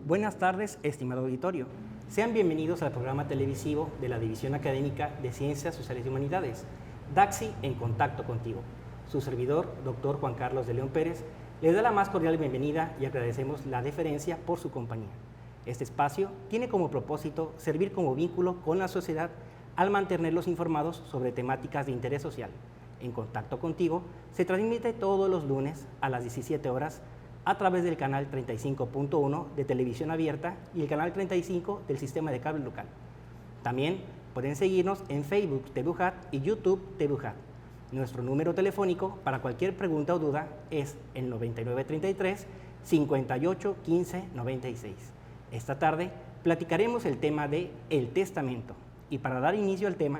Buenas tardes, estimado auditorio. Sean bienvenidos al programa televisivo de la División Académica de Ciencias Sociales y Humanidades, DAXI en contacto contigo. Su servidor, doctor Juan Carlos de León Pérez, les da la más cordial bienvenida y agradecemos la deferencia por su compañía. Este espacio tiene como propósito servir como vínculo con la sociedad al mantenerlos informados sobre temáticas de interés social. En contacto contigo se transmite todos los lunes a las 17 horas a través del canal 35.1 de televisión abierta y el canal 35 del sistema de cable local. También pueden seguirnos en Facebook TVUJAT y YouTube TVUJAT. Nuestro número telefónico para cualquier pregunta o duda es el 9933 58 15 96. Esta tarde platicaremos el tema de el testamento y para dar inicio al tema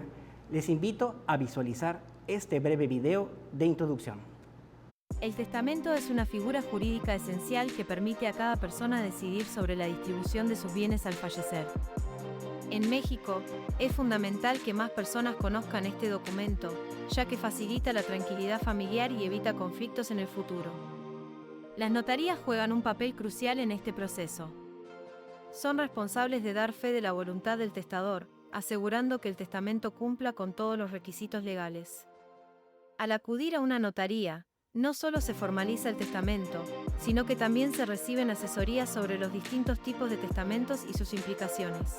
les invito a visualizar este breve video de introducción. El testamento es una figura jurídica esencial que permite a cada persona decidir sobre la distribución de sus bienes al fallecer. En México, es fundamental que más personas conozcan este documento, ya que facilita la tranquilidad familiar y evita conflictos en el futuro. Las notarías juegan un papel crucial en este proceso. Son responsables de dar fe de la voluntad del testador, asegurando que el testamento cumpla con todos los requisitos legales. Al acudir a una notaría, no solo se formaliza el testamento, sino que también se reciben asesorías sobre los distintos tipos de testamentos y sus implicaciones.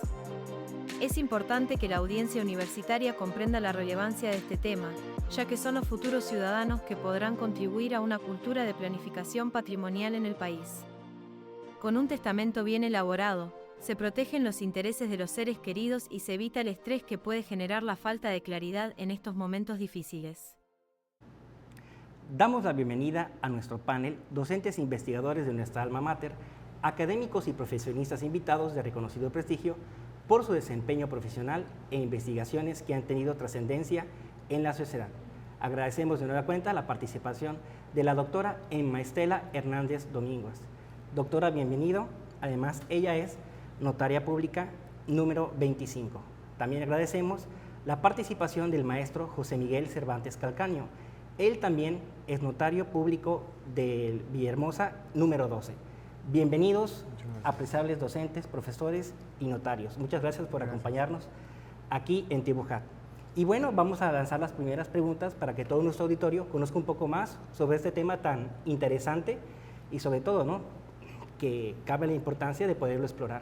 Es importante que la audiencia universitaria comprenda la relevancia de este tema, ya que son los futuros ciudadanos que podrán contribuir a una cultura de planificación patrimonial en el país. Con un testamento bien elaborado, se protegen los intereses de los seres queridos y se evita el estrés que puede generar la falta de claridad en estos momentos difíciles. Damos la bienvenida a nuestro panel, docentes e investigadores de nuestra alma mater, académicos y profesionistas invitados de reconocido prestigio por su desempeño profesional e investigaciones que han tenido trascendencia en la sociedad. Agradecemos de nueva cuenta la participación de la doctora Emma Estela Hernández Domínguez. Doctora, bienvenido. Además, ella es notaria pública número 25. También agradecemos la participación del maestro José Miguel Cervantes Calcaño. Él también es notario público del Villahermosa número 12. Bienvenidos, apreciables docentes, profesores y notarios. Muchas gracias por acompañarnos aquí en TVUJAT. Y bueno, vamos a lanzar las primeras preguntas para que todo nuestro auditorio conozca un poco más sobre este tema tan interesante y sobre todo, ¿no?, que cabe la importancia de poderlo explorar.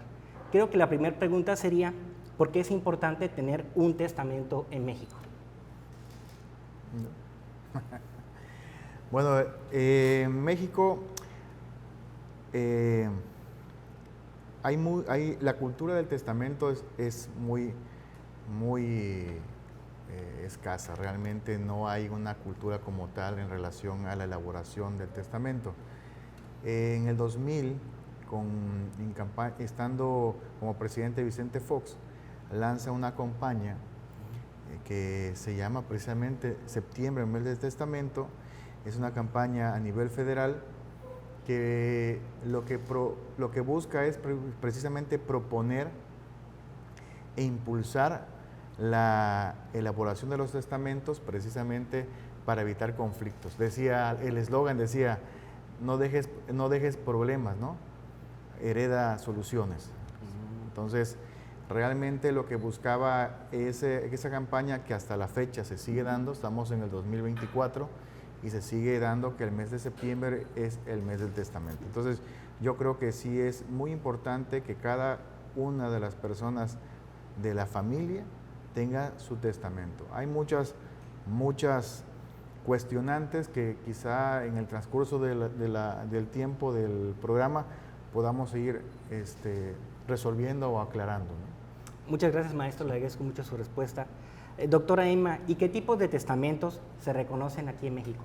Creo que la primera pregunta sería, ¿por qué es importante tener un testamento en México? Bueno, en México la cultura del testamento es muy escasa. Realmente no hay una cultura como tal en relación a la elaboración del testamento. En el 2000, estando como presidente Vicente Fox, lanza una campaña que se llama precisamente Septiembre, el mes del testamento. Es una campaña a nivel federal que lo que busca es precisamente proponer e impulsar la elaboración de los testamentos precisamente para evitar conflictos. Decía, el eslogan decía, no dejes problemas, ¿no? Hereda soluciones. Entonces, realmente lo que buscaba esa campaña que hasta la fecha se sigue dando, estamos en el 2024 y se sigue dando que el mes de septiembre es el mes del testamento. Entonces yo creo que sí es muy importante que cada una de las personas de la familia tenga su testamento. Hay muchas cuestionantes que quizá en el transcurso del tiempo del programa podamos ir resolviendo o aclarando, ¿no? Muchas gracias, maestro, le agradezco mucho su respuesta. Doctora Emma, ¿y qué tipos de testamentos se reconocen aquí en México?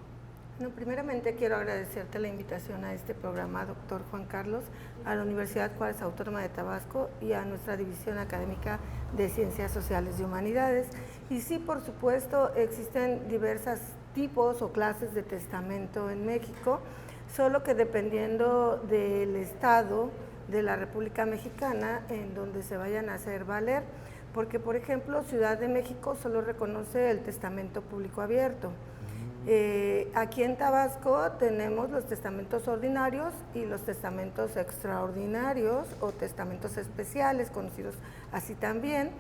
Bueno, primeramente quiero agradecerte la invitación a este programa, doctor Juan Carlos, a la Universidad Juárez Autónoma de Tabasco y a nuestra División Académica de Ciencias Sociales y Humanidades. Y sí, por supuesto, existen diversos tipos o clases de testamento en México, solo que dependiendo del estado de la República Mexicana en donde se vayan a hacer valer, porque por ejemplo Ciudad de México solo reconoce el testamento público abierto, Aquí en Tabasco tenemos los testamentos ordinarios y los testamentos extraordinarios o testamentos especiales, conocidos así también.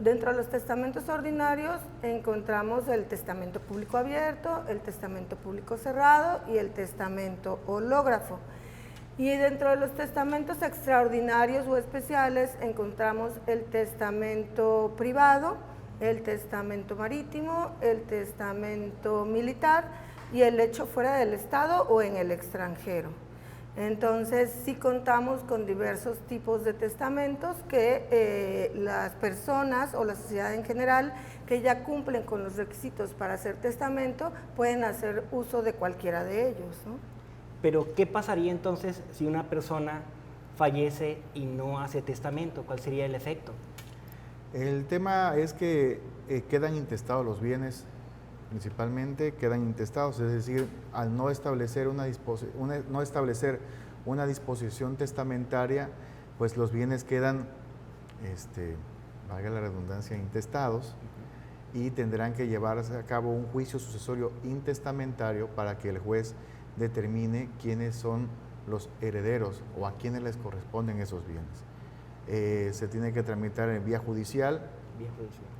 Dentro de los testamentos ordinarios encontramos el testamento público abierto, el testamento público cerrado y el testamento hológrafo. Y dentro de los testamentos extraordinarios o especiales encontramos el testamento privado, el testamento marítimo, el testamento militar y el hecho fuera del Estado o en el extranjero. Entonces, sí contamos con diversos tipos de testamentos que las personas o la sociedad en general que ya cumplen con los requisitos para hacer testamento pueden hacer uso de cualquiera de ellos, ¿no? Pero, ¿qué pasaría entonces si una persona fallece y no hace testamento? ¿Cuál sería el efecto? El tema es que quedan intestados los bienes, principalmente quedan intestados, es decir, al no establecer una disposición testamentaria, pues los bienes quedan, valga la redundancia, intestados, y tendrán que llevarse a cabo un juicio sucesorio intestamentario para que el juez determine quiénes son los herederos o a quiénes les corresponden esos bienes. Se tiene que tramitar en vía judicial.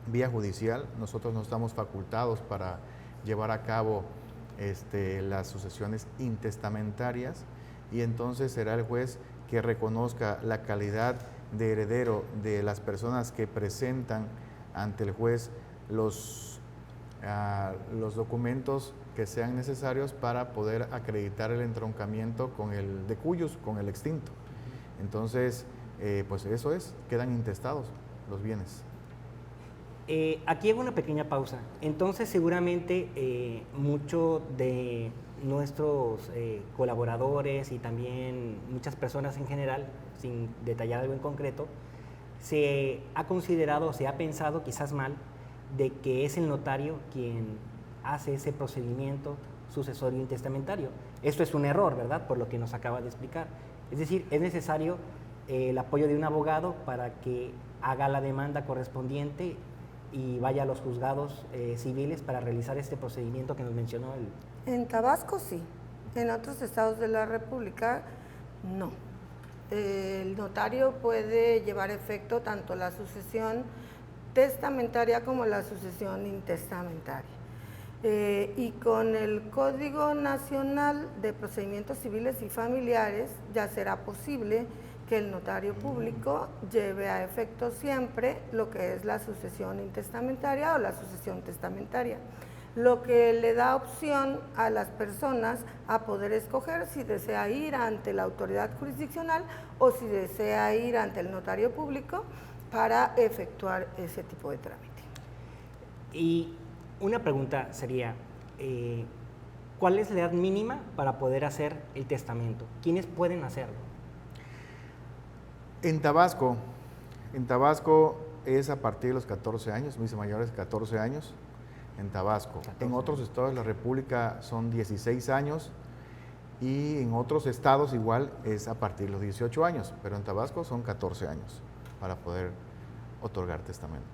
Vía judicial. Nosotros no estamos facultados para llevar a cabo las sucesiones intestamentarias, y entonces será el juez que reconozca la calidad de heredero de las personas que presentan ante el juez los documentos que sean necesarios para poder acreditar el entroncamiento con el de cuyos, con el extinto. Entonces, pues eso es, quedan intestados los bienes. Aquí hago una pequeña pausa. Entonces, seguramente muchos de nuestros colaboradores y también muchas personas en general, sin detallar algo en concreto, se ha considerado, se ha pensado, quizás mal, de que es el notario quien hace ese procedimiento sucesorio intestamentario. Esto es un error, ¿verdad? Por lo que nos acaba de explicar. Es decir, es necesario el apoyo de un abogado para que haga la demanda correspondiente y vaya a los juzgados civiles para realizar este procedimiento que nos mencionó el... En Tabasco sí, en otros estados de la República no. El notario puede llevar efecto tanto la sucesión testamentaria como la sucesión intestamentaria. Y con el Código Nacional de Procedimientos Civiles y Familiares ya será posible que el notario público lleve a efecto siempre lo que es la sucesión intestamentaria o la sucesión testamentaria, lo que le da opción a las personas a poder escoger si desea ir ante la autoridad jurisdiccional o si desea ir ante el notario público para efectuar ese tipo de trámite. Y una pregunta sería, ¿cuál es la edad mínima para poder hacer el testamento? ¿Quiénes pueden hacerlo? En Tabasco es a partir de los 14 años, mis mayores 14 años, en Tabasco. 14. En otros estados de la República son 16 años y en otros estados igual es a partir de los 18 años, pero en Tabasco son 14 años para poder otorgar testamento.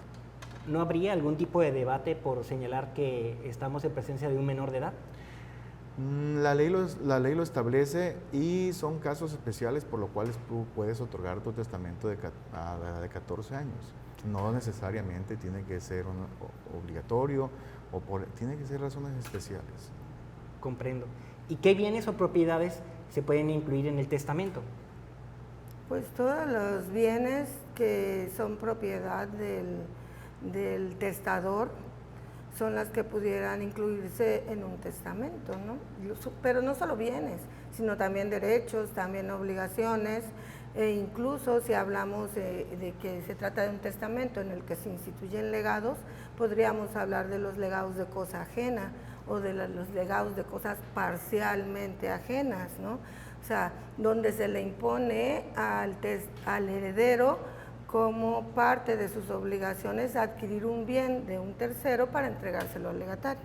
¿No habría algún tipo de debate por señalar que estamos en presencia de un menor de edad? La ley lo establece y son casos especiales por los cuales tú puedes otorgar tu testamento a la edad de 14 años. No necesariamente tiene que ser obligatorio tiene que ser razones especiales. Comprendo. ¿Y qué bienes o propiedades se pueden incluir en el testamento? Pues todos los bienes que son propiedad del testador son las que pudieran incluirse en un testamento, ¿no? Pero no solo bienes, sino también derechos, también obligaciones, e incluso si hablamos de que se trata de un testamento en el que se instituyen legados, podríamos hablar de los legados de cosa ajena o de los legados de cosas parcialmente ajenas, ¿no? O sea, donde se le impone al heredero como parte de sus obligaciones adquirir un bien de un tercero para entregárselo al legatario,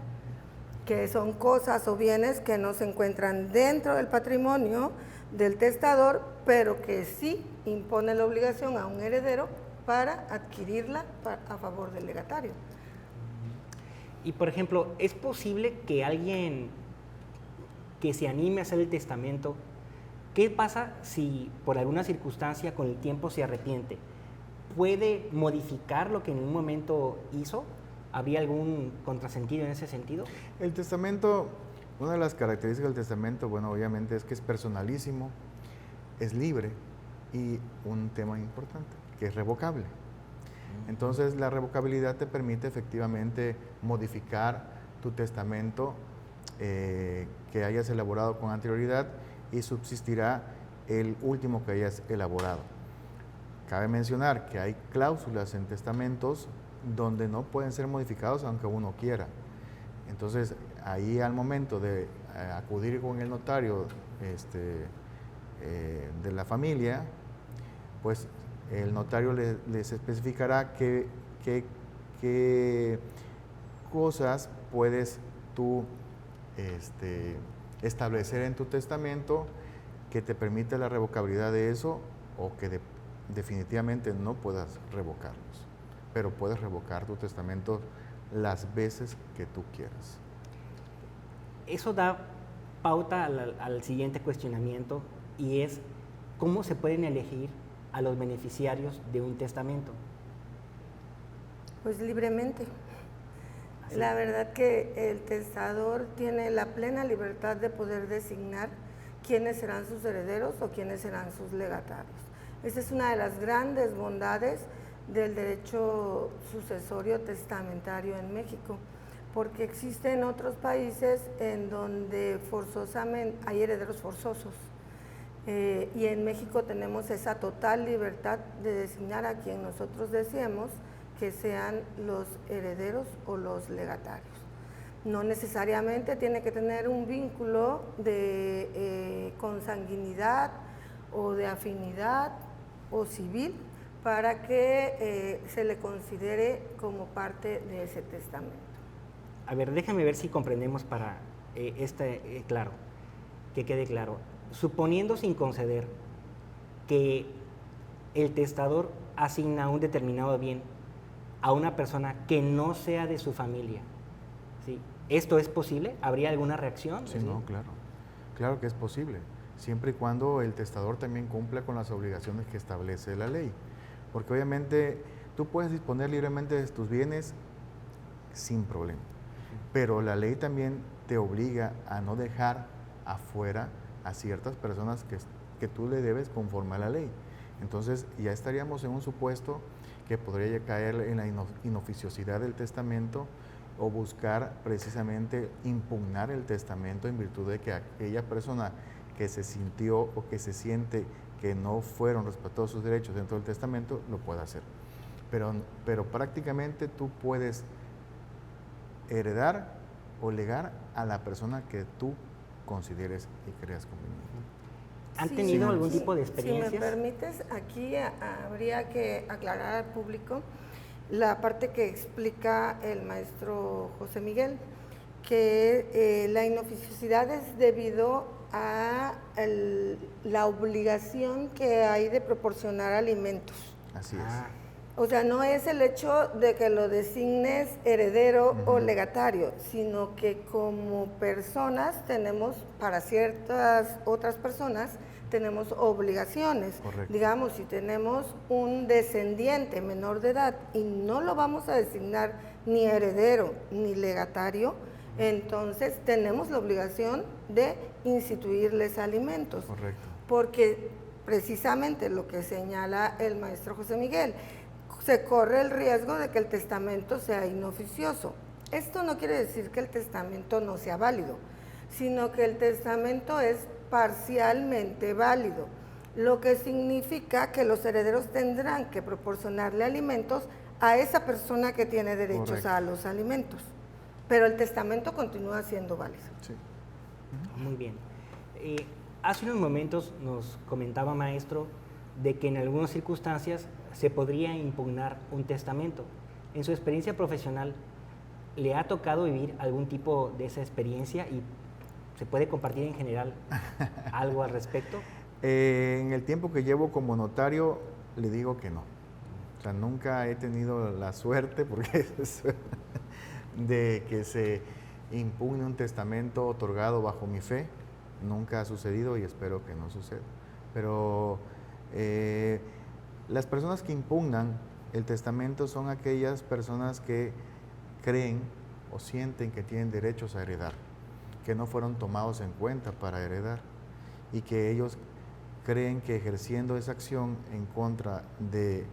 que son cosas o bienes que no se encuentran dentro del patrimonio del testador, pero que sí impone la obligación a un heredero para adquirirla a favor del legatario. Y por ejemplo, ¿es posible que alguien que se anime a hacer el testamento, qué pasa si por alguna circunstancia con el tiempo se arrepiente? ¿Puede modificar lo que en un momento hizo? ¿Habría algún contrasentido en ese sentido? El testamento, una de las características del testamento, bueno, obviamente es que es personalísimo, es libre y un tema importante, que es revocable. Entonces, la revocabilidad te permite efectivamente modificar tu testamento que hayas elaborado con anterioridad y subsistirá el último que hayas elaborado. Cabe mencionar que hay cláusulas en testamentos donde no pueden ser modificados aunque uno quiera. Entonces, ahí al momento de acudir con el notario de la familia, pues el notario les especificará qué cosas puedes tú establecer en tu testamento que te permite la revocabilidad de eso o que definitivamente no puedas revocarlos, pero puedes revocar tu testamento las veces que tú quieras. Eso da pauta al siguiente cuestionamiento, y es ¿cómo se pueden elegir a los beneficiarios de un testamento? Pues libremente. ¿Así? La verdad que el testador tiene la plena libertad de poder designar quiénes serán sus herederos o quiénes serán sus legatarios. Esa es una de las grandes bondades del derecho sucesorio testamentario en México, porque existen otros países en donde forzosamente hay herederos forzosos. Y en México tenemos esa total libertad de designar a quien nosotros deseemos que sean los herederos o los legatarios. No necesariamente tiene que tener un vínculo de consanguinidad o de afinidad o civil para que se le considere como parte de ese testamento. A ver, déjame ver si comprendemos para claro, que quede claro. Suponiendo sin conceder que el testador asigna un determinado bien a una persona que no sea de su familia, ¿sí? ¿Esto es posible? ¿Habría alguna reacción? Sí, no, claro. Claro que es posible, siempre y cuando el testador también cumpla con las obligaciones que establece la ley. Porque obviamente tú puedes disponer libremente de tus bienes sin problema, pero la ley también te obliga a no dejar afuera a ciertas personas que tú le debes conforme a la ley. Entonces ya estaríamos en un supuesto que podría caer en la inoficiosidad del testamento o buscar precisamente impugnar el testamento en virtud de que aquella persona que se sintió o que se siente que no fueron respetados sus derechos dentro del testamento lo pueda hacer. Pero prácticamente tú puedes heredar o legar a la persona que tú consideres y creas conveniente. ¿Han Sí, tenido algún tipo de experiencias? Si me permites, aquí habría que aclarar al público la parte que explica el maestro José Miguel, que la inoficiosidad es debido a la obligación que hay de proporcionar alimentos. Así es. O sea, no es el hecho de que lo designes heredero o legatario, sino que como personas tenemos, para ciertas otras personas, tenemos obligaciones. Correcto. Digamos, si tenemos un descendiente menor de edad y no lo vamos a designar ni heredero ni legatario, entonces tenemos la obligación de instituirles alimentos. Correcto. Porque precisamente lo que señala el maestro José Miguel, se corre el riesgo de que el testamento sea inoficioso. Esto no quiere decir que el testamento no sea válido, sino que el testamento es parcialmente válido, lo que significa que los herederos tendrán que proporcionarle alimentos a esa persona que tiene derechos Correcto. a los alimentos, pero el testamento continúa siendo válido. Sí. Muy bien. Hace unos momentos nos comentaba, maestro, de que en algunas circunstancias se podría impugnar un testamento. En su experiencia profesional, ¿le ha tocado vivir algún tipo de esa experiencia y se puede compartir en general algo al respecto? En el tiempo que llevo como notario, le digo que no. O sea, nunca he tenido la suerte, porque de que se impugne un testamento otorgado bajo mi fe. Nunca ha sucedido y espero que no suceda. Pero las personas que impugnan el testamento son aquellas personas que creen o sienten que tienen derechos a heredar, que no fueron tomados en cuenta para heredar y que ellos creen que ejerciendo esa acción en contra de,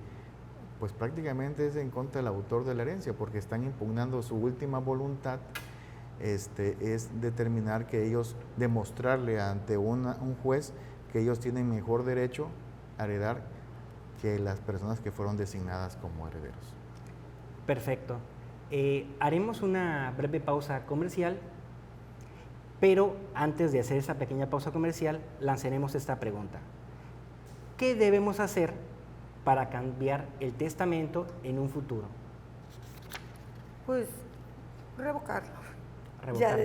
pues prácticamente es en contra del autor de la herencia, porque están impugnando su última voluntad, es determinar que ellos, demostrarle ante un juez que ellos tienen mejor derecho a heredar que las personas que fueron designadas como herederos. Perfecto. Haremos una breve pausa comercial, pero antes de hacer esa pequeña pausa comercial, lanzaremos esta pregunta. ¿Qué debemos hacer para cambiar el testamento en un futuro? Pues revocarlo. Revocarlo.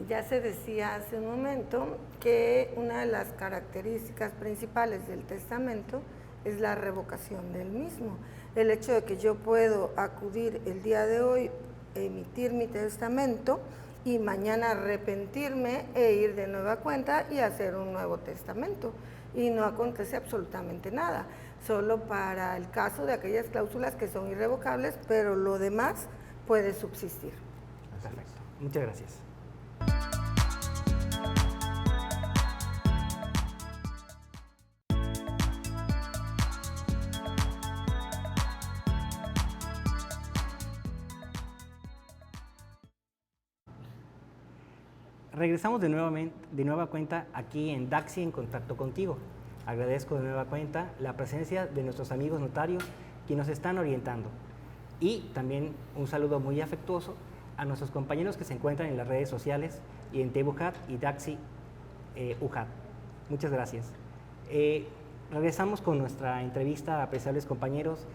Ya se decía hace un momento que una de las características principales del testamento es la revocación del mismo. El hecho de que yo puedo acudir el día de hoy, emitir mi testamento y mañana arrepentirme e ir de nueva cuenta y hacer un nuevo testamento. Y no acontece absolutamente nada, solo para el caso de aquellas cláusulas que son irrevocables, pero lo demás puede subsistir. Perfecto. Muchas gracias. Regresamos de nueva cuenta aquí en Daxi en contacto contigo. Agradezco de nueva cuenta la presencia de nuestros amigos notarios que nos están orientando. Y también un saludo muy afectuoso a nuestros compañeros que se encuentran en las redes sociales y en Tebuhat y Daxi UJAT. Muchas gracias. Regresamos con nuestra entrevista, apreciables compañeros,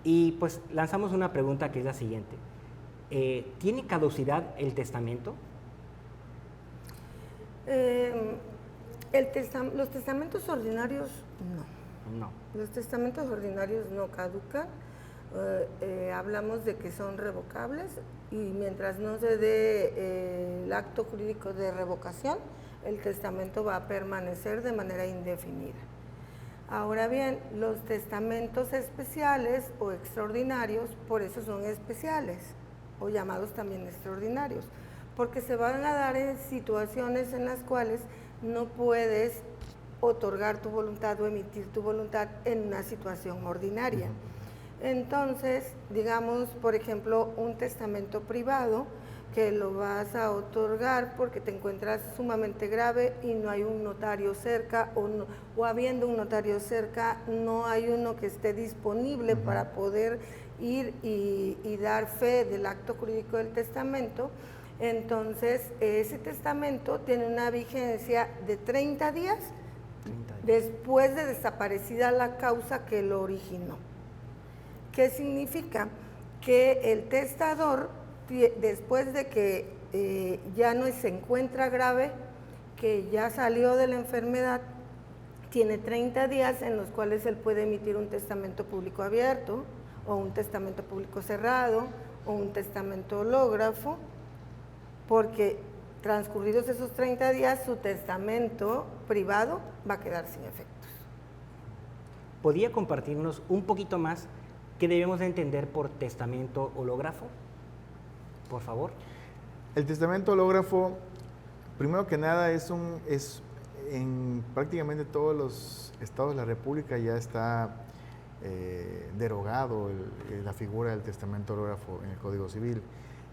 y pues lanzamos una pregunta que es la siguiente. ¿Tiene caducidad el testamento? Los testamentos ordinarios no. No. Los testamentos ordinarios no caducan. Hablamos de que son revocables y mientras no se dé el acto jurídico de revocación, el testamento va a permanecer de manera indefinida. Ahora bien, los testamentos especiales o extraordinarios, por eso son especiales o llamados también extraordinarios, porque se van a dar en situaciones en las cuales no puedes otorgar tu voluntad o emitir tu voluntad en una situación ordinaria. Entonces, digamos, por ejemplo, un testamento privado que lo vas a otorgar porque te encuentras sumamente grave y no hay un notario cerca o habiendo un notario cerca, no hay uno que esté disponible para poder ir y dar fe del acto jurídico del testamento. Entonces, ese testamento tiene una vigencia de 30 días después de desaparecida la causa que lo originó. ¿Qué significa? Que el testador, después de que ya no se encuentra grave, que ya salió de la enfermedad, tiene 30 días en los cuales él puede emitir un testamento público abierto, o un testamento público cerrado, o un testamento hológrafo, porque transcurridos esos 30 días, su testamento privado va a quedar sin efectos. ¿Podría compartirnos un poquito más qué debemos de entender por testamento hológrafo? Por favor. El testamento hológrafo, primero que nada, en prácticamente todos los estados de la República ya está derogado la figura del testamento hológrafo en el Código Civil.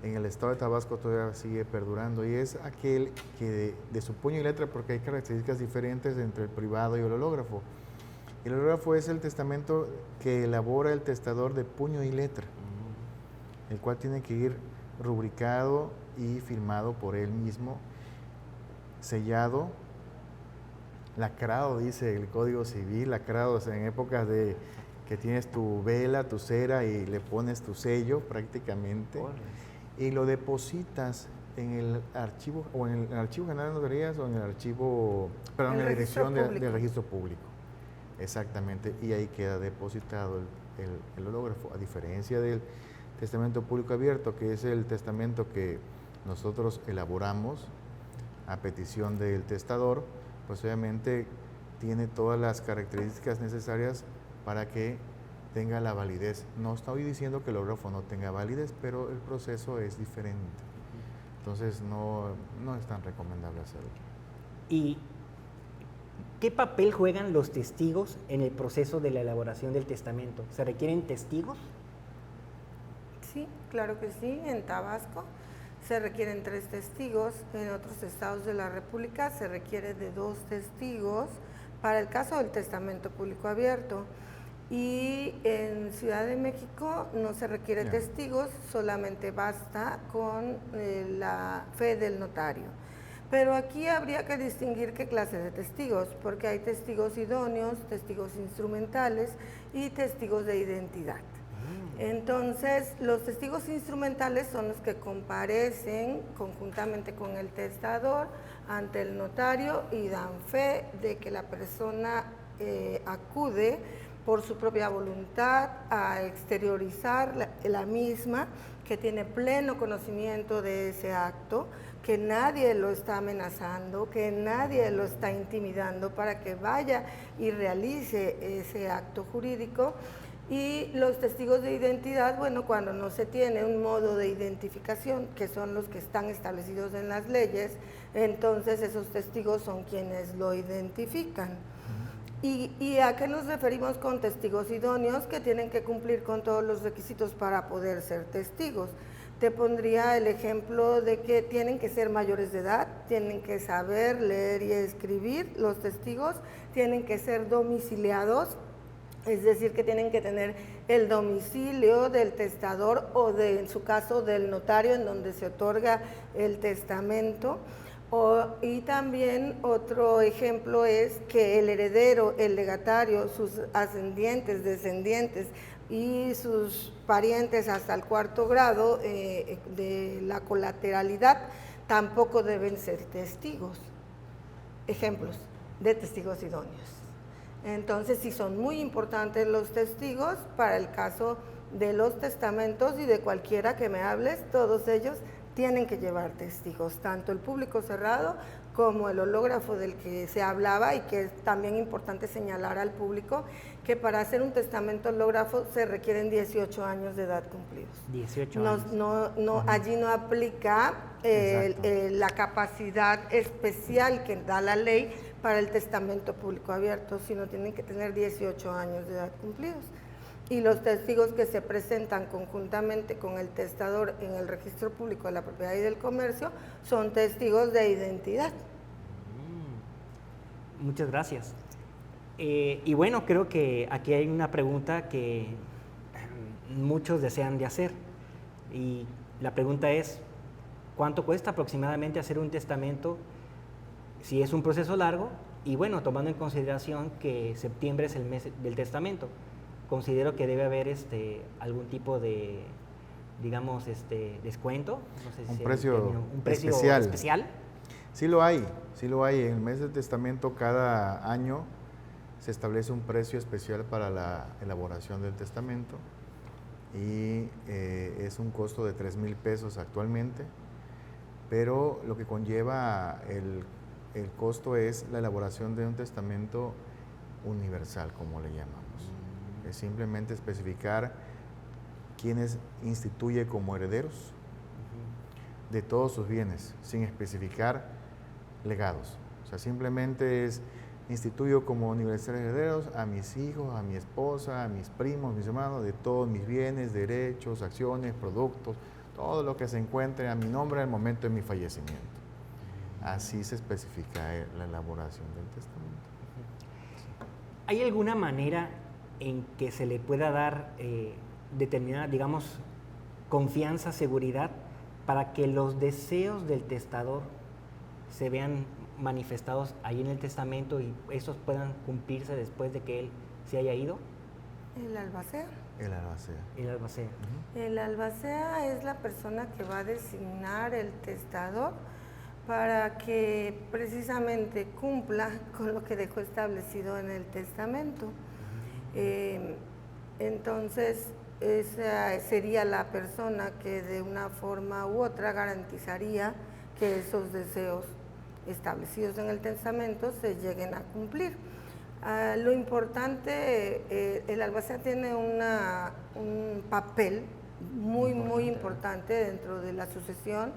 En el estado de Tabasco todavía sigue perdurando y es aquel que de su puño y letra, porque hay características diferentes entre el privado y el hológrafo. El hológrafo es el testamento que elabora el testador de puño y letra, el cual tiene que ir rubricado y firmado por él mismo, sellado, lacrado, dice el Código Civil, lacrado, o sea, en épocas de que tienes tu vela, tu cera y le pones tu sello prácticamente, y lo depositas en el archivo, o en el archivo general de notarías, o en el archivo, perdón, en la dirección del registro público. Exactamente, y ahí queda depositado el hológrafo, a diferencia del testamento público abierto, que es el testamento que nosotros elaboramos a petición del testador, pues obviamente tiene todas las características necesarias para que tenga la validez. No estoy diciendo que el autógrafo no tenga validez, pero el proceso es diferente. Entonces no es tan recomendable hacerlo. ¿Y qué papel juegan los testigos en el proceso de la elaboración del testamento? ¿Se requieren testigos? Sí, claro que sí. En Tabasco se requieren 3 testigos, en otros estados de la República se requiere de 2 testigos para el caso del testamento público abierto. Y en Ciudad de México no se requiere testigos, solamente basta con la fe del notario. Pero aquí habría que distinguir qué clase de testigos, porque hay testigos idóneos, testigos instrumentales y testigos de identidad. Entonces, los testigos instrumentales son los que comparecen conjuntamente con el testador ante el notario y dan fe de que la persona acude por su propia voluntad a exteriorizar la misma, que tiene pleno conocimiento de ese acto, que nadie lo está amenazando, que nadie lo está intimidando para que vaya y realice ese acto jurídico. Y los testigos de identidad, bueno, cuando no se tiene un modo de identificación, que son los que están establecidos en las leyes, entonces esos testigos son quienes lo identifican. ¿Y a qué nos referimos con testigos idóneos? Que tienen que cumplir con todos los requisitos para poder ser testigos. Te pondría el ejemplo de que tienen que ser mayores de edad, tienen que saber leer y escribir los testigos, tienen que ser domiciliados, es decir, que tienen que tener el domicilio del testador o en su caso del notario en donde se otorga el testamento. Y también otro ejemplo es que el heredero, el legatario, sus ascendientes, descendientes y sus parientes hasta el 4º grado de la colateralidad tampoco deben ser testigos. Ejemplos de testigos idóneos. Entonces, sí son muy importantes los testigos para el caso de los testamentos y de cualquiera que me hables, todos ellos tienen que llevar testigos, tanto el público cerrado como el hológrafo del que se hablaba, y que es también importante señalar al público que para hacer un testamento hológrafo se requieren 18 años de edad cumplidos. 18 años. Allí no aplica la capacidad especial que da la ley para el testamento público abierto, sino tienen que tener 18 años de edad cumplidos. Y los testigos que se presentan conjuntamente con el testador en el registro público de la propiedad y del comercio son testigos de identidad. Muchas gracias. Y bueno, creo que aquí hay una pregunta que muchos desean de hacer. Y la pregunta es, ¿cuánto cuesta aproximadamente hacer un testamento si es un proceso largo? Y bueno, tomando en consideración que septiembre es el mes del testamento, considero que debe haber algún tipo de, digamos, descuento. No sé un si precio, un precio especial. Sí lo hay. En el mes del testamento cada año se establece un precio especial para la elaboración del testamento y es un costo de 3,000 pesos actualmente, pero lo que conlleva el costo es la elaboración de un testamento universal, como le llamamos. Es simplemente especificar quiénes instituye como herederos de todos sus bienes, sin especificar legados. O sea, simplemente es instituyo como universales herederos a mis hijos, a mi esposa, a mis primos, mis hermanos, de todos mis bienes, derechos, acciones, productos, todo lo que se encuentre a mi nombre al momento de mi fallecimiento. Así se especifica la elaboración del testamento. ¿Hay alguna manera en que se le pueda dar determinada, digamos, confianza, seguridad, para que los deseos del testador se vean manifestados ahí en el testamento y esos puedan cumplirse después de que él se haya ido? El albacea. El albacea. El albacea. El albacea es la persona que va a designar el testador para que precisamente cumpla con lo que dejó establecido en el testamento. Entonces, esa sería la persona que de una forma u otra garantizaría que esos deseos establecidos en el testamento se lleguen a cumplir. Lo importante, el albacea tiene un papel muy importante dentro de la sucesión,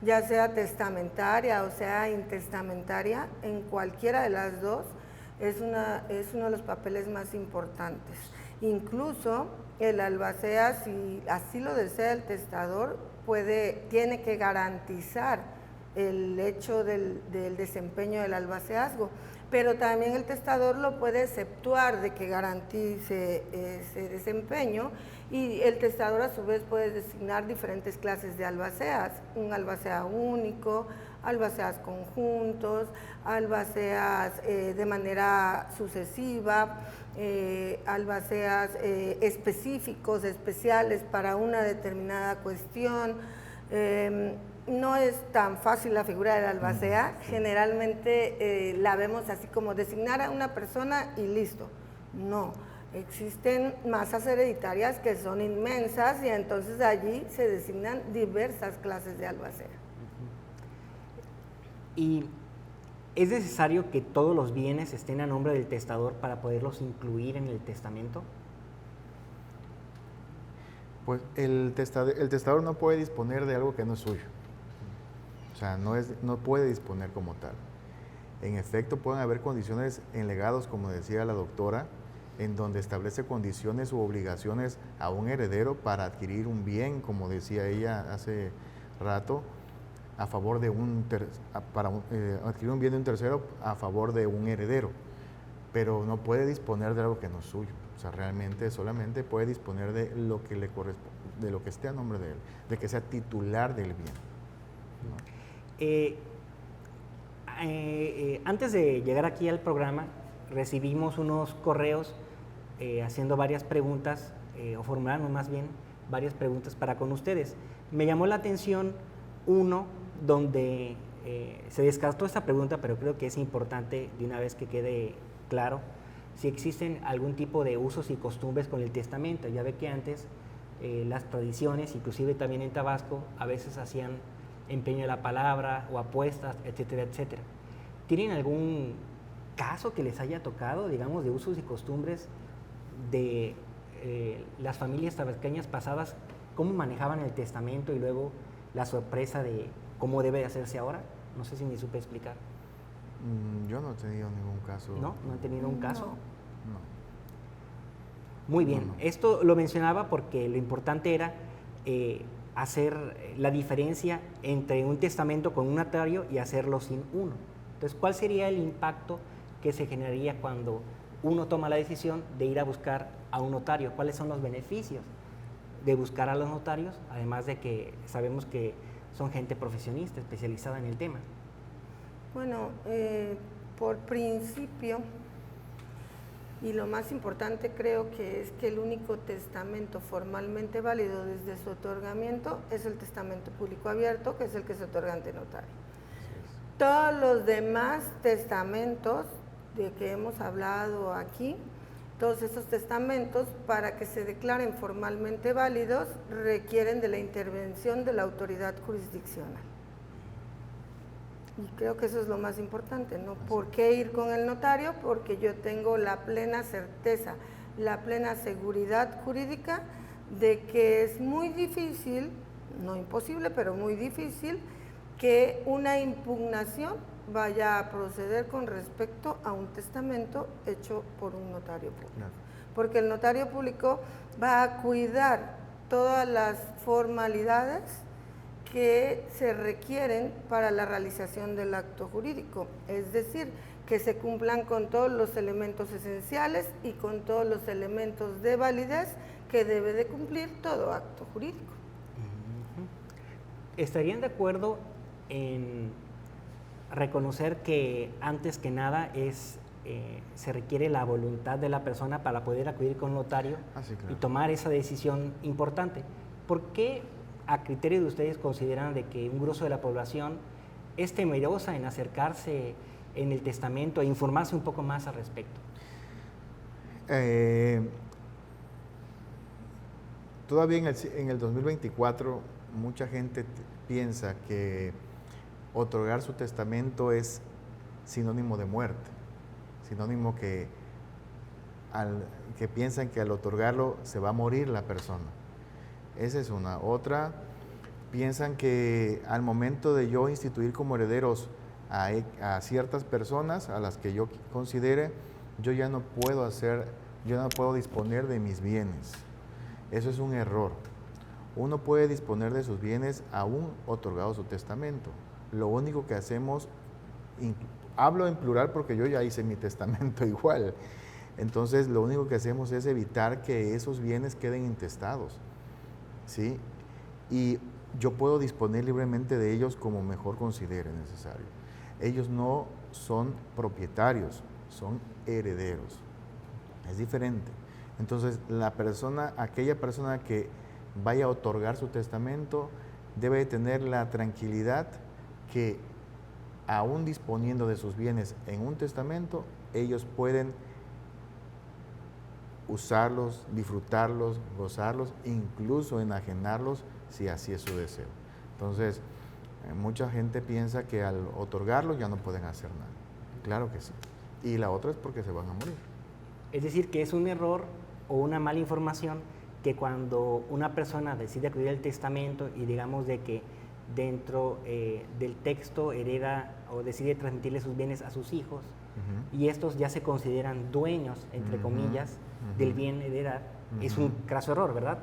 ya sea testamentaria o sea intestamentaria. En cualquiera de las dos es uno de los papeles más importantes. Incluso el albacea, si así lo desea el testador, tiene que garantizar el hecho del desempeño del albaceazgo, pero también el testador lo puede exceptuar de que garantice ese desempeño, y el testador a su vez puede designar diferentes clases de albaceas: un albacea único, albaceas conjuntos, albaceas de manera sucesiva, albaceas específicos, especiales para una determinada cuestión. No es tan fácil la figura del albacea. Generalmente la vemos así como designar a una persona y listo. No, existen masas hereditarias que son inmensas, y entonces allí se designan diversas clases de albacea. ¿Y es necesario que todos los bienes estén a nombre del testador para poderlos incluir en el testamento? Pues el testador no puede disponer de algo que no es suyo. O sea, no puede disponer como tal. En efecto, pueden haber condiciones en legados, como decía la doctora, en donde establece condiciones u obligaciones a un heredero para adquirir un bien, como decía ella hace rato, a favor de adquirir un bien de un tercero a favor de un heredero, pero no puede disponer de algo que no es suyo. O sea, realmente solamente puede disponer de lo que le corresponde, de lo que esté a nombre de él, de que sea titular del bien, ¿no? Antes de llegar aquí al programa, recibimos unos correos haciendo varias preguntas, o formulando más bien varias preguntas para con ustedes. Me llamó la atención uno donde se descartó esta pregunta, pero creo que es importante de una vez que quede claro si existen algún tipo de usos y costumbres con el testamento. Ya ve que antes las tradiciones, inclusive también en Tabasco, a veces hacían empeño de la palabra o apuestas, etcétera, etcétera. ¿Tienen algún caso que les haya tocado, digamos, de usos y costumbres de las familias tabasqueñas pasadas, cómo manejaban el testamento y luego la sorpresa de cómo debe de hacerse ahora? No sé si me supe explicar. Yo no he tenido ningún caso. ¿No? ¿No han tenido un caso? No. Muy bien. No. Esto lo mencionaba porque lo importante era hacer la diferencia entre un testamento con un notario y hacerlo sin uno. Entonces, ¿cuál sería el impacto que se generaría cuando uno toma la decisión de ir a buscar a un notario? ¿Cuáles son los beneficios de buscar a los notarios? Además de que sabemos que son gente profesionista, especializada en el tema. Bueno, por principio, y lo más importante creo que es que el único testamento formalmente válido desde su otorgamiento es el testamento público abierto, que es el que se otorga ante notario. Todos los demás testamentos de que hemos hablado aquí, todos esos testamentos, para que se declaren formalmente válidos, requieren de la intervención de la autoridad jurisdiccional. Y creo que eso es lo más importante, ¿no? ¿Por qué ir con el notario? Porque yo tengo la plena certeza, la plena seguridad jurídica de que es muy difícil, no imposible, pero muy difícil, que una impugnación vaya a proceder con respecto a un testamento hecho por un notario público. Claro. Porque el notario público va a cuidar todas las formalidades que se requieren para la realización del acto jurídico, es decir, que se cumplan con todos los elementos esenciales y con todos los elementos de validez que debe de cumplir todo acto jurídico. ¿Estarían de acuerdo en reconocer que antes que nada se requiere la voluntad de la persona para poder acudir con un notario sí, claro, y tomar esa decisión importante? ¿Por qué, a criterio de ustedes, consideran de que un grueso de la población es temerosa en acercarse en el testamento e informarse un poco más al respecto? todavía en el 2024 mucha gente piensa que otorgar su testamento es sinónimo de muerte, sinónimo que piensan que al otorgarlo se va a morir la persona. Esa es una. Otra, piensan que al momento de yo instituir como herederos a ciertas personas a las que yo considere, yo ya no puedo disponer de mis bienes. Eso es un error. Uno puede disponer de sus bienes aún otorgado su testamento. Lo único que hacemos, hablo en plural porque yo ya hice mi testamento igual. Entonces, lo único que hacemos es evitar que esos bienes queden intestados, ¿sí? Y yo puedo disponer libremente de ellos como mejor considere necesario. Ellos no son propietarios, son herederos. Es diferente. Entonces, aquella persona que vaya a otorgar su testamento debe tener la tranquilidad que aún disponiendo de sus bienes en un testamento, ellos pueden usarlos, disfrutarlos, gozarlos, incluso enajenarlos si así es su deseo. Entonces, mucha gente piensa que al otorgarlos ya no pueden hacer nada. Claro que sí. Y la otra es porque se van a morir. Es decir, que es un error o una mala información que cuando una persona decide acudir al testamento y digamos de que dentro del texto hereda o decide transmitirle sus bienes a sus hijos, y estos ya se consideran dueños, entre comillas, del bien heredar, es un craso error, ¿verdad?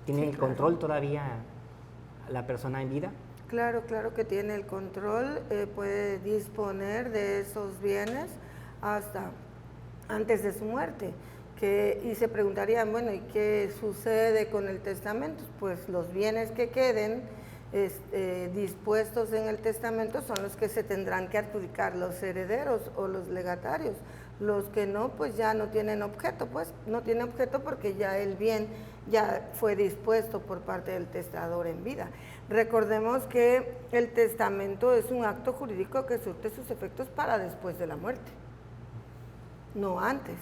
¿Tiene el control todavía la persona en vida? Claro que tiene el control, puede disponer de esos bienes hasta antes de su muerte. Y se preguntarían, bueno, ¿y qué sucede con el testamento? Pues los bienes que queden dispuestos en el testamento son los que se tendrán que adjudicar los herederos o los legatarios. Los que no, pues ya no tienen objeto, porque ya el bien ya fue dispuesto por parte del testador en vida. Recordemos que el testamento es un acto jurídico que surte sus efectos para después de la muerte, no antes.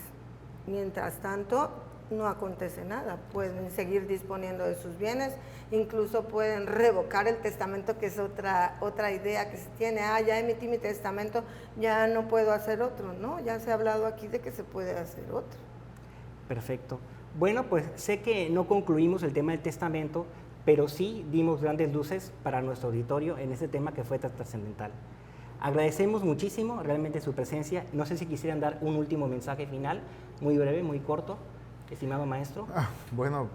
Mientras tanto, no acontece nada, pueden seguir disponiendo de sus bienes, incluso pueden revocar el testamento, que es otra idea que se tiene. Ya emití mi testamento, ya no puedo hacer otro, ¿no? Ya se ha hablado aquí de que se puede hacer otro. Perfecto. Bueno, pues sé que no concluimos el tema del testamento, pero sí dimos grandes luces para nuestro auditorio en este tema que fue tan trascendental. Agradecemos muchísimo realmente su presencia. No sé si quisieran dar un último mensaje final, muy breve, muy corto, estimado maestro. Bueno,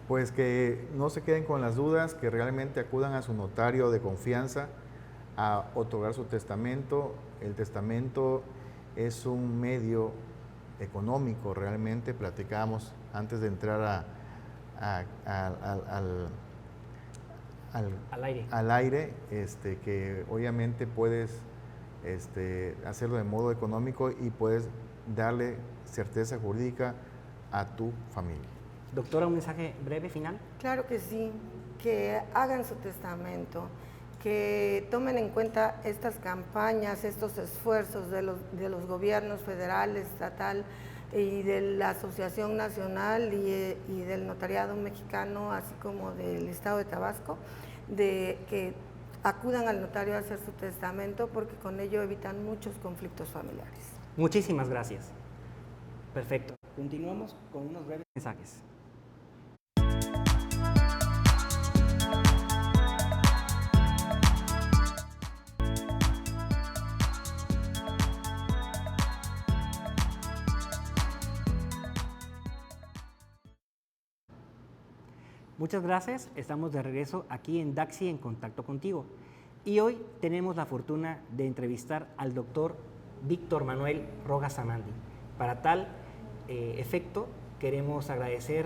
pues que no se queden con las dudas, que realmente acudan a su notario de confianza a otorgar su testamento. El testamento es un medio económico, realmente. Platicábamos antes de entrar al aire, que obviamente puedes hacerlo de modo económico y puedes darle certeza jurídica a tu familia. Doctora, ¿un mensaje breve final? Claro que sí, que hagan su testamento, que tomen en cuenta estas campañas, estos esfuerzos de los gobiernos federal, estatal y de la Asociación Nacional y del Notariado Mexicano, así como del Estado de Tabasco, de que acudan al notario a hacer su testamento, porque con ello evitan muchos conflictos familiares. Muchísimas gracias. Perfecto. Continuamos con unos breves mensajes. Muchas gracias, estamos de regreso aquí en Daxi en contacto contigo. Y hoy tenemos la fortuna de entrevistar al doctor Víctor Manuel Rojas Amandi. Para tal efecto, queremos agradecer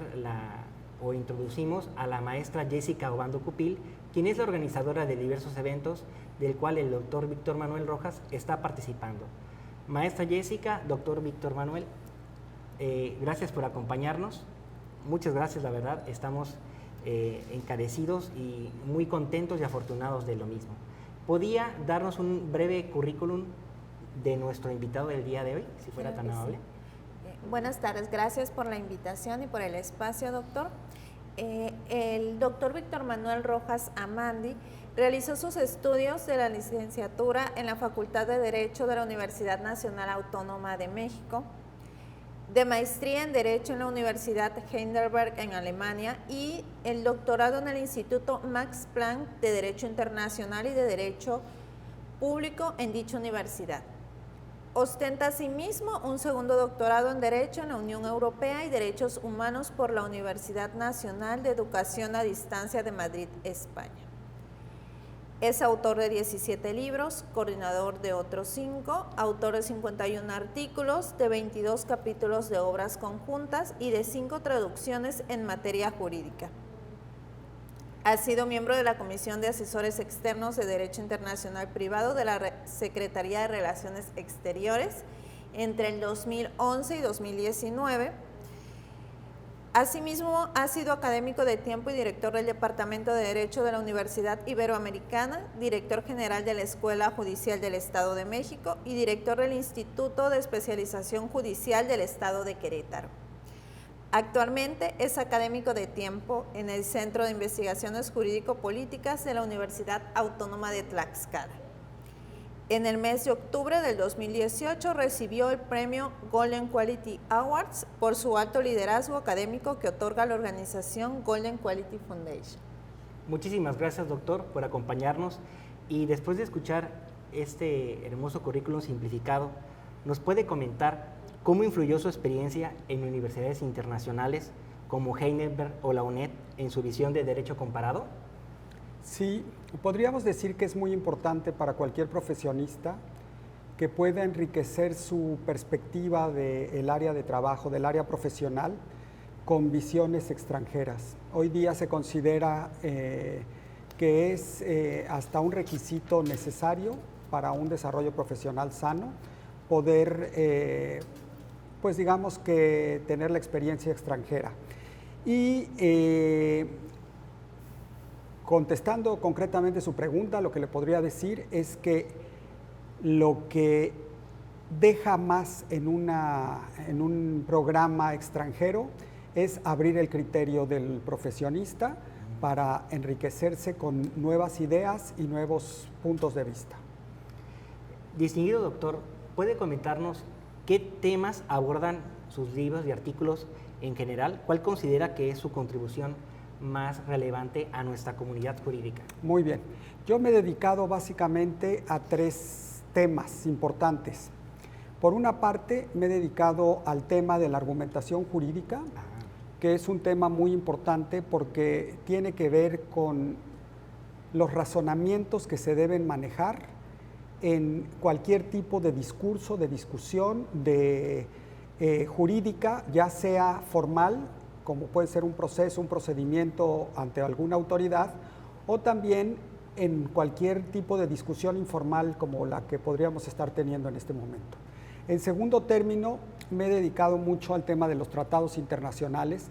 o introducimos a la maestra Jessica Obando Cupil, quien es la organizadora de diversos eventos del cual el doctor Víctor Manuel Rojas está participando. Maestra Jessica, doctor Víctor Manuel, gracias por acompañarnos. Muchas gracias, la verdad, estamos encarecidos y muy contentos y afortunados de lo mismo. ¿Podía darnos un breve currículum de nuestro invitado del día de hoy, si fuera tan amable? Sí. Buenas tardes, gracias por la invitación y por el espacio, doctor. El doctor Víctor Manuel Rojas Amandi realizó sus estudios de la licenciatura en la Facultad de Derecho de la Universidad Nacional Autónoma de México, de maestría en Derecho en la Universidad Heidelberg en Alemania y el doctorado en el Instituto Max Planck de Derecho Internacional y de Derecho Público en dicha universidad. Ostenta asimismo un segundo doctorado en Derecho en la Unión Europea y Derechos Humanos por la Universidad Nacional de Educación a Distancia de Madrid, España. Es autor de 17 libros, coordinador de otros 5, autor de 51 artículos, de 22 capítulos de obras conjuntas y de 5 traducciones en materia jurídica. Ha sido miembro de la Comisión de Asesores Externos de Derecho Internacional Privado de la Secretaría de Relaciones Exteriores entre el 2011 y 2019. Asimismo, ha sido académico de tiempo y director del Departamento de Derecho de la Universidad Iberoamericana, director general de la Escuela Judicial del Estado de México y director del Instituto de Especialización Judicial del Estado de Querétaro. Actualmente es académico de tiempo en el Centro de Investigaciones Jurídico-Políticas de la Universidad Autónoma de Tlaxcala. En el mes de octubre del 2018 recibió el premio Golden Quality Awards por su alto liderazgo académico que otorga la organización Golden Quality Foundation. Muchísimas gracias, doctor, por acompañarnos, y después de escuchar este hermoso currículum simplificado, ¿nos puede comentar cómo influyó su experiencia en universidades internacionales como Heidelberg o la UNED en su visión de derecho comparado? Sí, podríamos decir que es muy importante para cualquier profesionista que pueda enriquecer su perspectiva del área de trabajo, del área profesional, con visiones extranjeras. Hoy día se considera que es hasta un requisito necesario para un desarrollo profesional sano, poder, pues digamos que tener la experiencia extranjera. Y contestando concretamente su pregunta, lo que le podría decir es que lo que deja más en un programa extranjero es abrir el criterio del profesionista para enriquecerse con nuevas ideas y nuevos puntos de vista. Distinguido doctor, ¿puede comentarnos qué temas abordan sus libros y artículos en general? ¿Cuál considera que es su contribución más relevante a nuestra comunidad jurídica? Muy bien. Yo me he dedicado básicamente a 3 temas importantes. Por una parte, me he dedicado al tema de la argumentación jurídica, que es un tema muy importante porque tiene que ver con los razonamientos que se deben manejar en cualquier tipo de discurso, de discusión, de jurídica, ya sea formal, como puede ser un proceso, un procedimiento ante alguna autoridad, o también en cualquier tipo de discusión informal como la que podríamos estar teniendo en este momento. En segundo término, me he dedicado mucho al tema de los tratados internacionales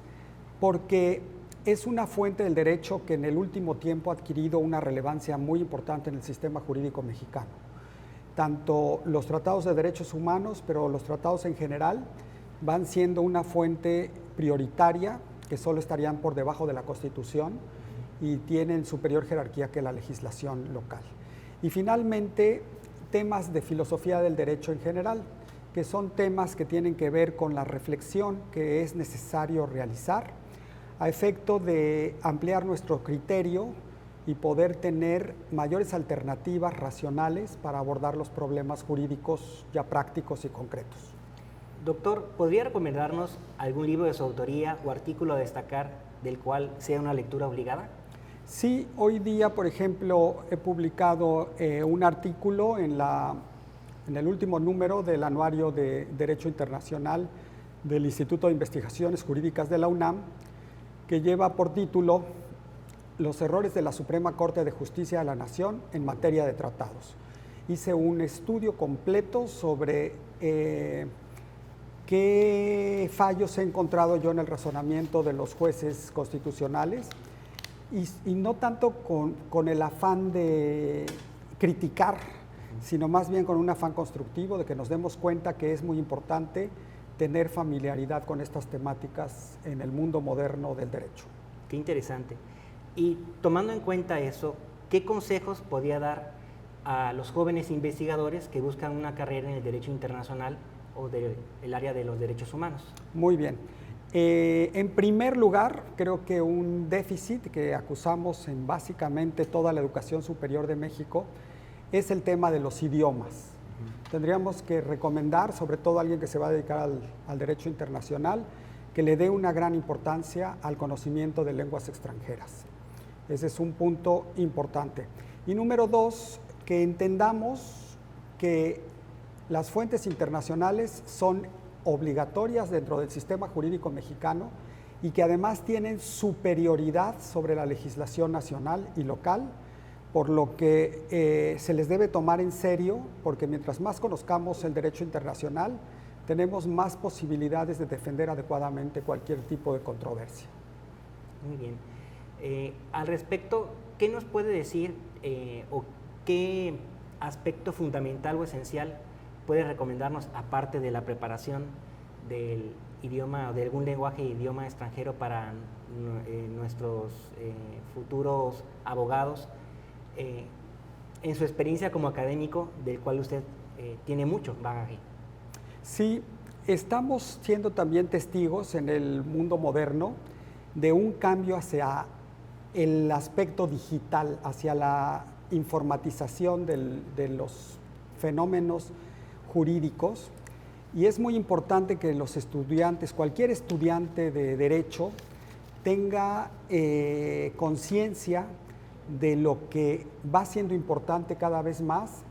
porque es una fuente del derecho que en el último tiempo ha adquirido una relevancia muy importante en el sistema jurídico mexicano. Tanto los tratados de derechos humanos, pero los tratados en general, van siendo una fuente prioritaria que solo estarían por debajo de la Constitución y tienen superior jerarquía que la legislación local. Y finalmente, temas de filosofía del derecho en general, que son temas que tienen que ver con la reflexión que es necesario realizar a efecto de ampliar nuestro criterio y poder tener mayores alternativas racionales para abordar los problemas jurídicos ya prácticos y concretos. Doctor, ¿podría recomendarnos algún libro de su autoría o artículo a destacar del cual sea una lectura obligada? Sí, hoy día, por ejemplo, he publicado un artículo en el último número del Anuario de Derecho Internacional del Instituto de Investigaciones Jurídicas de la UNAM, que lleva por título Los errores de la Suprema Corte de Justicia de la Nación en materia de tratados. Hice un estudio completo sobre qué fallos he encontrado yo en el razonamiento de los jueces constitucionales y no tanto con el afán de criticar, sino más bien con un afán constructivo de que nos demos cuenta que es muy importante tener familiaridad con estas temáticas en el mundo moderno del derecho. Qué interesante. Y tomando en cuenta eso, ¿qué consejos podría dar a los jóvenes investigadores que buscan una carrera en el derecho internacional o del área de los derechos humanos? Muy bien. En primer lugar, creo que un déficit que acusamos en básicamente toda la educación superior de México es el tema de los idiomas. Tendríamos que recomendar, sobre todo a alguien que se va a dedicar al derecho internacional, que le dé una gran importancia al conocimiento de lenguas extranjeras. Ese es un punto importante. Y número dos, que entendamos que las fuentes internacionales son obligatorias dentro del sistema jurídico mexicano y que además tienen superioridad sobre la legislación nacional y local, por lo que se les debe tomar en serio, porque mientras más conozcamos el derecho internacional, tenemos más posibilidades de defender adecuadamente cualquier tipo de controversia. Muy bien. Al respecto, ¿qué nos puede decir o qué aspecto fundamental o esencial puede recomendarnos, aparte de la preparación del idioma o de algún lenguaje idioma extranjero para nuestros futuros abogados, en su experiencia como académico, del cual usted tiene mucho bagaje? Sí, estamos siendo también testigos en el mundo moderno de un cambio hacia el aspecto digital, hacia la informatización de los fenómenos jurídicos, y es muy importante que los estudiantes, cualquier estudiante de derecho, tenga conciencia de lo que va siendo importante cada vez más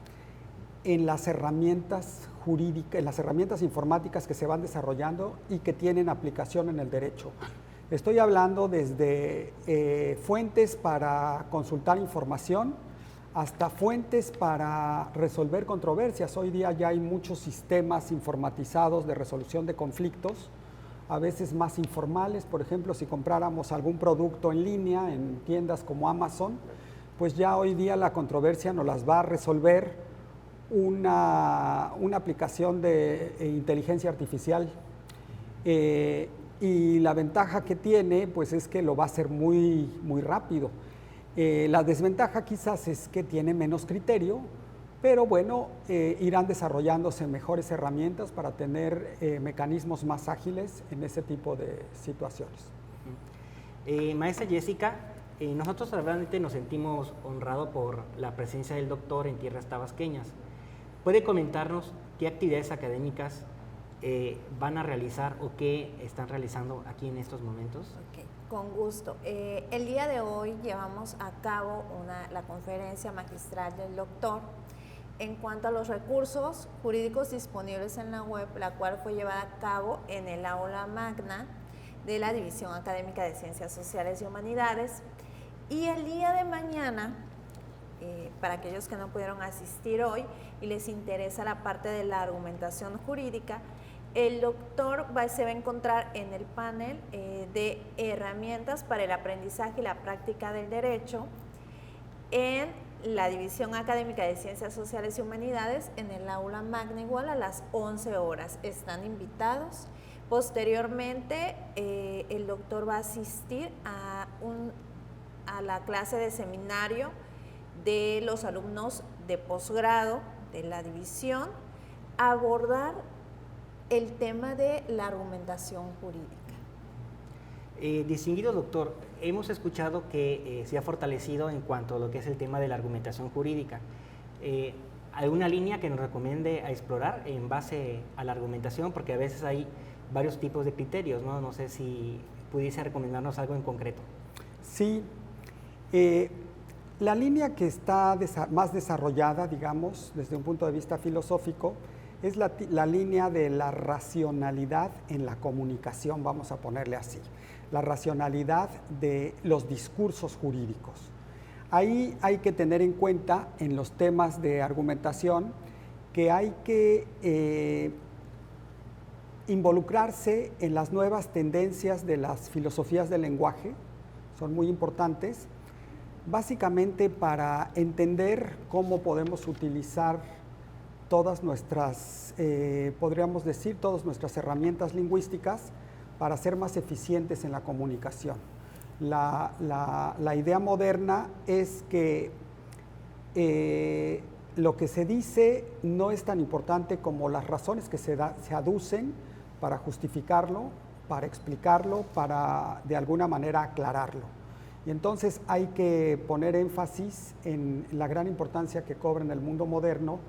en las herramientas jurídicas, en las herramientas informáticas que se van desarrollando y que tienen aplicación en el derecho. Estoy hablando desde fuentes para consultar información hasta fuentes para resolver controversias. Hoy día ya hay muchos sistemas informatizados de resolución de conflictos, a veces más informales. Por ejemplo, si compráramos algún producto en línea en tiendas como Amazon, pues ya hoy día la controversia nos las va a resolver una aplicación de inteligencia artificial. Y la ventaja que tiene, pues es que lo va a hacer muy rápido. La desventaja quizás es que tiene menos criterio, pero bueno, irán desarrollándose mejores herramientas para tener mecanismos más ágiles en ese tipo de situaciones. Maestra Jessica, nosotros realmente nos sentimos honrados por la presencia del doctor en tierras tabasqueñas. ¿Puede comentarnos qué actividades académicas van a realizar o qué están realizando aquí en estos momentos? Okay, con gusto. El día de hoy llevamos a cabo la conferencia magistral del doctor en cuanto a los recursos jurídicos disponibles en la web, la cual fue llevada a cabo en el aula magna de la División Académica de Ciencias Sociales y Humanidades. Y el día de mañana, para aquellos que no pudieron asistir hoy y les interesa la parte de la argumentación jurídica, el doctor se va a encontrar en el panel de herramientas para el aprendizaje y la práctica del derecho en la División Académica de Ciencias Sociales y Humanidades en el aula magna igual a las 11 horas. Están invitados. Posteriormente, el doctor va a asistir a la clase de seminario de los alumnos de posgrado de la división, a abordar el tema de la argumentación jurídica. Distinguido doctor, hemos escuchado que se ha fortalecido en cuanto a lo que es el tema de la argumentación jurídica. ¿Alguna línea que nos recomiende a explorar en base a la argumentación? Porque a veces hay varios tipos de criterios, ¿no? No sé si pudiese recomendarnos algo en concreto. Sí. La línea que está más desarrollada, digamos, desde un punto de vista filosófico, es la línea de la racionalidad en la comunicación, vamos a ponerle así, la racionalidad de los discursos jurídicos. Ahí hay que tener en cuenta en los temas de argumentación que hay que involucrarse en las nuevas tendencias de las filosofías del lenguaje, son muy importantes, básicamente para entender cómo podemos utilizar todas nuestras, podríamos decir, todas nuestras herramientas lingüísticas para ser más eficientes en la comunicación. La idea moderna es que lo que se dice no es tan importante como las razones que se aducen para justificarlo, para explicarlo, para de alguna manera aclararlo. Y entonces hay que poner énfasis en la gran importancia que cobra en el mundo moderno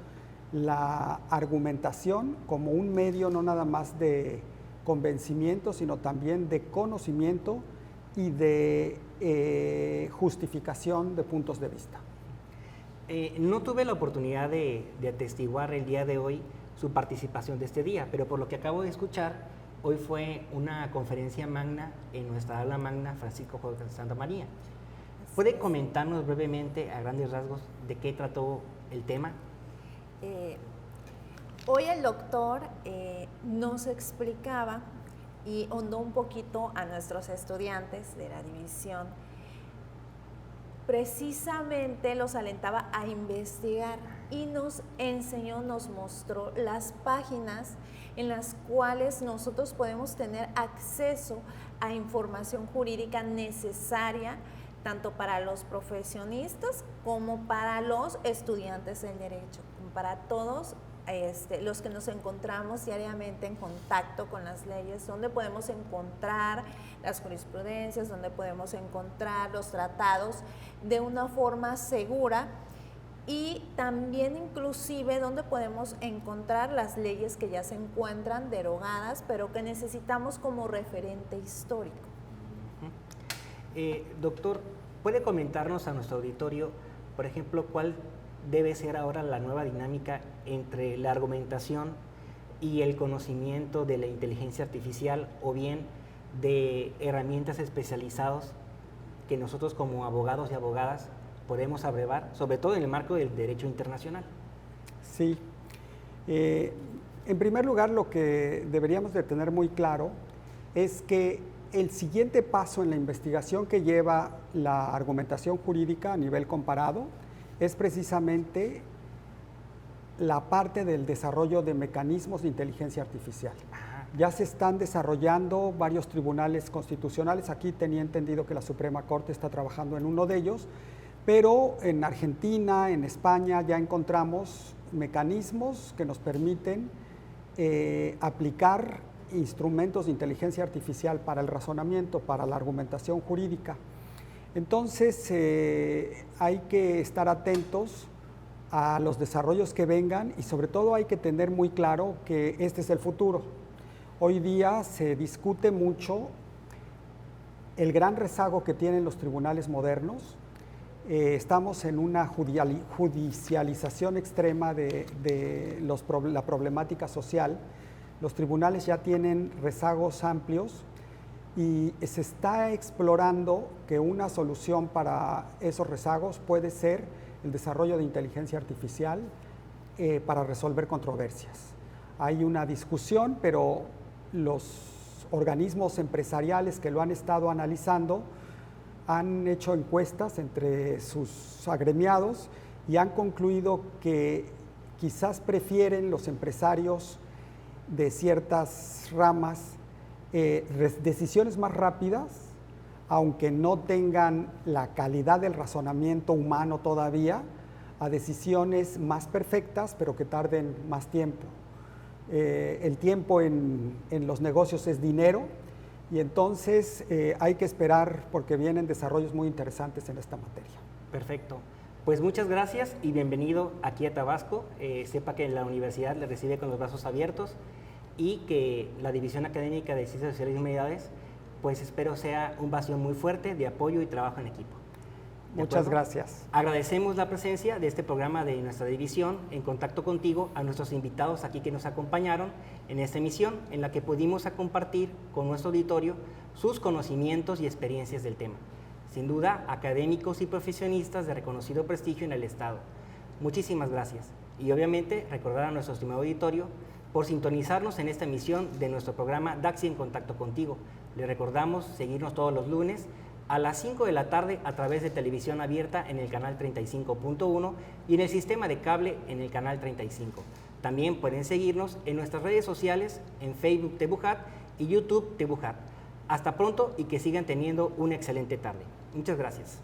la argumentación como un medio no nada más de convencimiento, sino también de conocimiento y de justificación de puntos de vista. No tuve la oportunidad de atestiguar el día de hoy su participación de este día, pero por lo que acabo de escuchar, hoy fue una conferencia magna en nuestra aula magna Francisco Jorge Santa María. ¿Puede comentarnos brevemente, a grandes rasgos, de qué trató el tema? Hoy el doctor nos explicaba y hondó un poquito a nuestros estudiantes de la división. Precisamente los alentaba a investigar y nos enseñó, nos mostró las páginas en las cuales nosotros podemos tener acceso a información jurídica necesaria tanto para los profesionistas como para los estudiantes del derecho, como para todos los que nos encontramos diariamente en contacto con las leyes, donde podemos encontrar las jurisprudencias, donde podemos encontrar los tratados de una forma segura y también inclusive donde podemos encontrar las leyes que ya se encuentran derogadas, pero que necesitamos como referente histórico. Doctor, ¿puede comentarnos a nuestro auditorio, por ejemplo, cuál debe ser ahora la nueva dinámica entre la argumentación y el conocimiento de la inteligencia artificial o bien de herramientas especializadas que nosotros como abogados y abogadas podemos abrevar, sobre todo en el marco del derecho internacional? Sí. En primer lugar, lo que deberíamos de tener muy claro es que el siguiente paso en la investigación que lleva la argumentación jurídica a nivel comparado es precisamente la parte del desarrollo de mecanismos de inteligencia artificial. Ya se están desarrollando varios tribunales constitucionales. Aquí tenía entendido que la Suprema Corte está trabajando en uno de ellos, pero en Argentina, en España, ya encontramos mecanismos que nos permiten aplicar instrumentos de inteligencia artificial para el razonamiento, para la argumentación jurídica. Entonces, hay que estar atentos a los desarrollos que vengan y sobre todo hay que tener muy claro que este es el futuro. Hoy día se discute mucho el gran rezago que tienen los tribunales modernos. Estamos en una judicialización extrema de la problemática social. Los tribunales ya tienen rezagos amplios y se está explorando que una solución para esos rezagos puede ser el desarrollo de inteligencia artificial para resolver controversias. Hay una discusión, pero los organismos empresariales que lo han estado analizando han hecho encuestas entre sus agremiados y han concluido que quizás prefieren los empresarios de ciertas ramas decisiones más rápidas, aunque no tengan la calidad del razonamiento humano todavía, a decisiones más perfectas, pero que tarden más tiempo. El tiempo en los negocios es dinero y entonces hay que esperar porque vienen desarrollos muy interesantes en esta materia. Perfecto. Pues muchas gracias y bienvenido aquí a Tabasco. Sepa que la universidad le recibe con los brazos abiertos y que la División Académica de Ciencias Sociales y Humanidades, pues espero sea un bastión muy fuerte de apoyo y trabajo en equipo. Muchas gracias. Agradecemos la presencia de este programa de nuestra división en contacto contigo, a nuestros invitados aquí que nos acompañaron en esta emisión en la que pudimos compartir con nuestro auditorio sus conocimientos y experiencias del tema. Sin duda, académicos y profesionistas de reconocido prestigio en el Estado. Muchísimas gracias. Y obviamente recordar a nuestro estimado auditorio por sintonizarnos en esta emisión de nuestro programa DAXI en Contacto Contigo. Le recordamos seguirnos todos los lunes a las 5 de la tarde a través de televisión abierta en el canal 35.1 y en el sistema de cable en el canal 35. También pueden seguirnos en nuestras redes sociales en Facebook Tebujat y YouTube Tebujat. Hasta pronto y que sigan teniendo una excelente tarde. Muchas gracias.